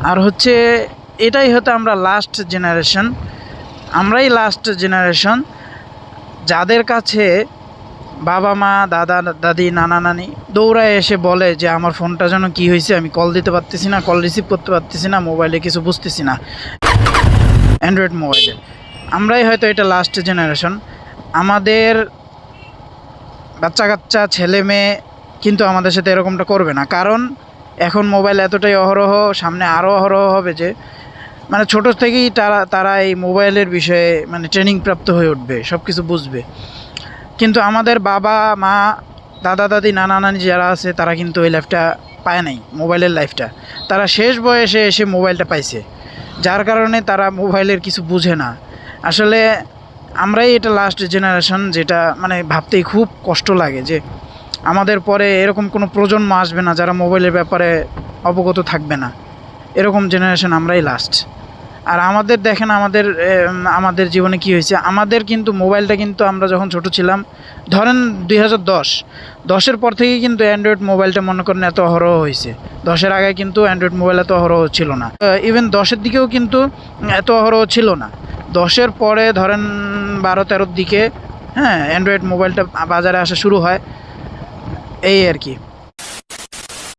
আর হচ্ছে এটাই হয়তো আমরা লাস্ট জেনারেশন, আমরাই লাস্ট জেনারেশন যাদের কাছে বাবা মা দাদা দাদি নানা নানি দৌড়ায় এসে বলে যে আমার ফোনটা যেন কী হয়েছে, আমি কল দিতে পারতেছি না, কল রিসিভ করতে পারতেছি না, মোবাইলে কিছু বুঝতেছি না, অ্যান্ড্রয়েড মোবাইলে। আমরাই হয়তো এটা লাস্ট জেনারেশন। আমাদের বাচ্চা কাচ্চা ছেলে মেয়ে কিন্তু আমাদের সাথে এরকমটা করবে না, কারণ এখন মোবাইল এতটাই অহরহ, সামনে আরও অহরহ হবে যে মানে ছোটো থেকেই তারা এই মোবাইলের বিষয়ে মানে ট্রেনিং প্রাপ্ত হয়ে উঠবে, সব কিছু বুঝবে। কিন্তু আমাদের বাবা মা দাদা দাদি নানা নানি যারা আছে তারা কিন্তু ওই লাইফটা পায় নাই, মোবাইলের লাইফটা। তারা শেষ বয়সে এসে মোবাইলটা পাইছে, যার কারণে তারা মোবাইলের কিছু বুঝে না। আসলে আমরাই এটা লাস্ট জেনারেশন, যেটা মানে ভাবতেই খুব কষ্ট লাগে যে আমাদের পরে এরকম কোনো প্রজন্ম আসবে না যারা মোবাইলের ব্যাপারে অবগত থাকবে না। এরকম জেনারেশন আমরাই লাস্ট। আর আমাদের দেখেন আমাদের জীবনে কি হয়েছে। আমাদের কিন্তু মোবাইলটা কিন্তু আমরা যখন ছোট ছিলাম, ধরেন 2010-এর পর থেকেই কিন্তু অ্যান্ড্রয়েড মোবাইলটা মনে করেন এত অহরহ হয়েছে। 10-এর আগে কিন্তু অ্যান্ড্রয়েড মোবাইল এত অহরহ ছিল না, ইভেন 10-এর দিকেও কিন্তু এত অহরহ ছিল না। 10-এর পরে ধরেন 12-13-র দিকে হ্যাঁ অ্যান্ড্রয়েড মোবাইলটা বাজারে আসা শুরু হয়, এই আর কি।